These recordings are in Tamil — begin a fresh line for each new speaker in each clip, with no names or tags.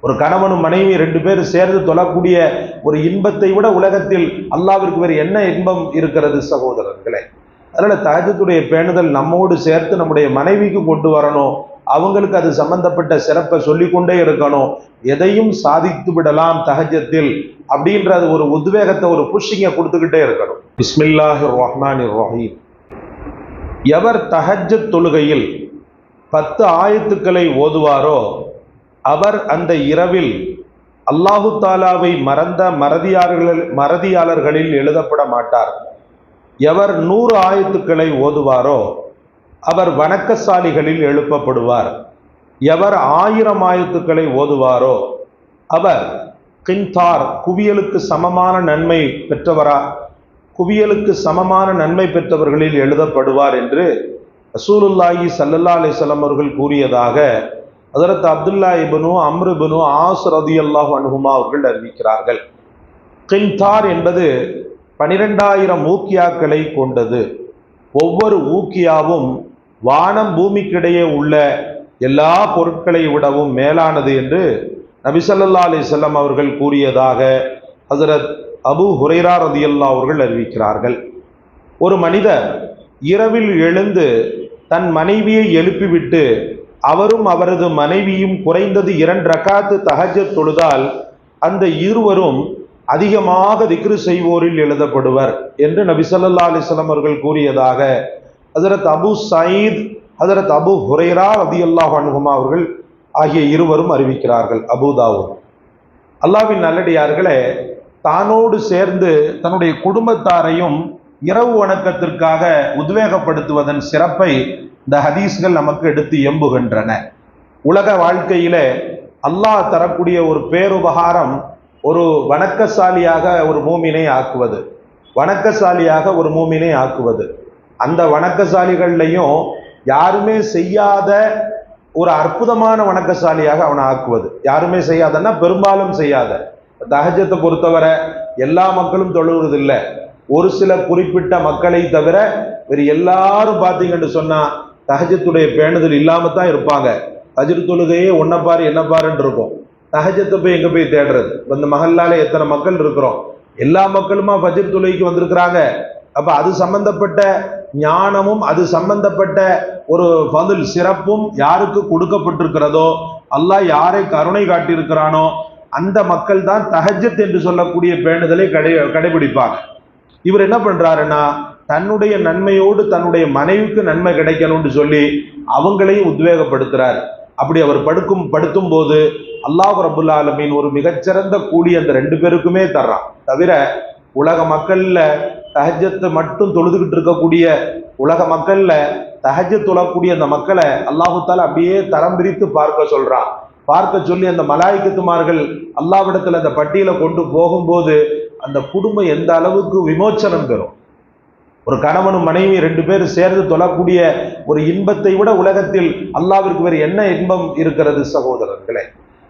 ஒரு கணவனும் மனைவி ரெண்டு பேரும் சேர்ந்து தொழக்கூடிய ஒரு இன்பத்தை விட உலகத்தில் அல்லாவிற்கு வேறு என்ன இன்பம் இருக்கிறது சகோதரர்களே? அதனால தஹஜ்ஜுடைய பேணுதல் நம்மோடு சேர்த்து நம்முடைய மனைவிக்கு கொண்டு வரணும். அவங்களுக்கு அது சம்பந்தப்பட்ட சிறப்பை சொல்லிக்கொண்டே இருக்கணும். எதையும் சாதித்து விடலாம் தஹஜ்ஜத்தில் அப்படின்றது ஒரு உத்வேகத்தை, ஒரு புஷ்ஷிங்கை கொடுத்துக்கிட்டே இருக்கணும். பிஸ்மில்லாஹிர் ரஹ்மானிர் ரஹீம். எவர் தஹஜ்ஜத் தொழுகையில் 10 ஆயத்துக்களை ஓதுவாரோ அவர் அந்த இரவில் அல்லாஹு தாலாவை மறந்த மறதியாளர்களில் எழுதப்பட மாட்டார். எவர் 100 ஆயத்துக்களை ஓதுவாரோ அவர் வணக்கசாலிகளில் எழுப்பப்படுவார். எவர் 1000 ஆயத்துக்களை ஓதுவாரோ அவர் கின்தார் குவியலுக்கு சமமான நன்மை பெற்றவர்களில் எழுதப்படுவார் என்று ரசூலுல்லாஹி ஸல்லல்லாஹு அலைஹி வஸல்லம் அவர்கள் கூறியதாக ஹஜ்ரத் அப்துல்லா இப்னு அம்ர் இப்னு ஆஸ் ரலியல்லாஹு அன்ஹுமா அவர்கள் அறிவிக்கிறார்கள். கின்தார் என்பது 12,000 ஊக்கியாக்களை கொண்டது. ஒவ்வொரு ஊக்கியாவும் வானம் பூமிக்கிடையே உள்ள எல்லா பொருட்களை விடவும் மேலானது என்று நபி ஸல்லல்லாஹு அலைஹி வஸல்லம் அவர்கள் கூறியதாக ஹஜ்ரத் அபூ ஹுரைரா ரலியல்லாஹு அவர்கள் அறிவிக்கிறார்கள். ஒரு மனிதர் இரவில் எழுந்து தன் மனைவியை எழுப்பிவிட்டு அவரும் அவரது மனைவியும் குறைந்தது 2 ரக்காத்து தஹஜ்ஜத் தொழுதால் அந்த இருவரும் அதிகமாக திக்ரு செய்வோரில் எழுதப்படுவர் என்று நபி ஸல்லல்லாஹு அலைஹி வஸல்லம் அவர்கள் கூறியதாக ஹஜ்ரத் அபூ சயீத், ஹஜ்ரத் அபூ ஹுரைரா ரலியல்லாஹு அன்ஹுமா அவர்கள் ஆகிய இருவரும் அறிவிக்கிறார்கள். அபூ தாவூத். அல்லாஹ்வின் நல்லடியார்களே, தானோடு சேர்ந்து தன்னுடைய குடும்பத்தாரையும் இரவு வணக்கத்திற்காக உத்வேகப்படுத்துவதன் சிறப்பை இந்த ஹதீஸ்கள் நமக்கு எடுத்து எம்புகின்றன. உலக வாழ்க்கையில அல்லாஹ் தரக்கூடிய ஒரு பேருபகாரம் ஒரு வணக்கசாலியாக ஒரு மூமினை ஆக்குவது. அந்த வணக்கசாலிகள்லையும் யாருமே செய்யாத ஒரு அற்புதமான வணக்கசாலியாக அவனை ஆக்குவது. யாருமே செய்யாதன்னா பெரும்பாலும் செய்யாத. தஹஜ்ஜத்தை பொறுத்தவரை எல்லா மக்களும் தொழுவதில்லை. ஒரு சில குறிப்பிட்ட மக்களை தவிர வேறு எல்லாரும் பார்த்தீங்கன்னு சொன்னா தஹஜ்ஜத்துடைய பேணுதல் இல்லாம தான் இருப்பாங்க. ஃபஜ்ர் தொழுகையே ஒன்ன பாரு என்ன பாருன்னு இருக்கும். தஹஜ்ஜத்தை போய் எங்க போய் தேடுறது? இந்த மஹல்லால எத்தனை மக்கள் இருக்கிறோம், எல்லா மக்களுமா ஃபஜ்ர் தொழுகைக்கு வந்திருக்கிறாங்க. அப்ப அது சம்பந்தப்பட்ட ஞானமும் அது சம்பந்தப்பட்ட ஒரு ஃபதுல் சிறப்பும் யாருக்கு கொடுக்கப்பட்டிருக்கிறதோ, அல்லாஹ் யாரை கருணை காட்டியிருக்கிறானோ அந்த மக்கள் தான் தஹஜ்ஜத் என்று சொல்லக்கூடிய பேணுதலை கடைபிடிப்பாங்க. இவர் என்ன பண்றாருன்னா தன்னுடைய நன்மையோடு தன்னுடைய மனைவிக்கு நன்மை கிடைக்கணும்னு சொல்லி அவங்களையும் உத்வேகப்படுத்துறார். அப்படி அவர் படுத்தும் போது அல்லாஹ் ரப்புல் ஆலமீன் ஒரு மிகச்சிறந்த கூலி அந்த 2 பேருக்குமே தர்றான். தவிர உலக மக்கள்ல தஹஜ்ஜத்தை மட்டும் தொழுதுகிட்டு இருக்கக்கூடிய உலக மக்கள்ல தஹஜ்ஜத் தொழக்கூடிய அந்த மக்களை அல்லாஹு தாலா அப்படியே தரம் பிரித்து பார்க்க சொல்லி அந்த மலாயிக்கத்துமார்கள் அல்லாஹ்விடத்துல அந்த பட்டியலை கொண்டு போகும்போது அந்த குடும்பம் எந்த அளவுக்கு விமோச்சனம் பெறும். ஒரு கணவனும் மனைவி 2 பேரும் சேர்ந்து தொழக்கூடிய ஒரு இன்பத்தை விட உலகத்தில் அல்லாஹ்விற்கு வேறு என்ன இன்பம் இருக்கிறது சகோதரர்களே?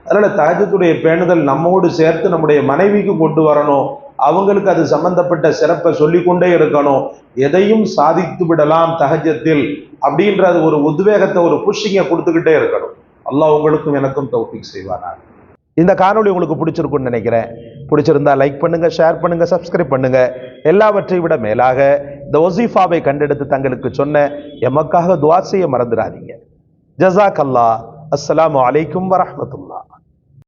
அதனால தஹஜ்ஜுடைய பேணுதல் நம்மோடு சேர்த்து நம்முடைய மனைவிக்கு கொண்டு வரணும். அவங்களுக்கு அது சம்பந்தப்பட்ட சிறப்பை சொல்லிக்கொண்டே இருக்கணும். எதையும் சாதித்து விடலாம் தஹஜ்ஜத்தில் அப்படின்றது ஒரு உத்வேகத்தை, ஒரு புஷ்ஷிங்கை கொடுத்துக்கிட்டே இருக்கணும். அல்லாஹ் உங்களுக்கும் எனக்கும் தௌஃபீக் செய்வானாக. இந்த காணொளி உங்களுக்கு பிடிச்சிருக்குன்னு நினைக்கிறேன். பிடிச்சிருந்தா லைக் பண்ணுங்க, ஷேர் பண்ணுங்க, சப்ஸ்கிரைப் பண்ணுங்க. எல்லாவற்றை விட மேலாக இந்த வஸீஃபாவை கண்டெடுத்து தங்களுக்கு சொன்ன எமக்காக துஆ செய்ய மறந்துடாதீங்க. ஜஸாக் அல்லாஹ். அஸ்ஸலாமு அலைக்கும் வரஹ்மத்துல்லாஹ்.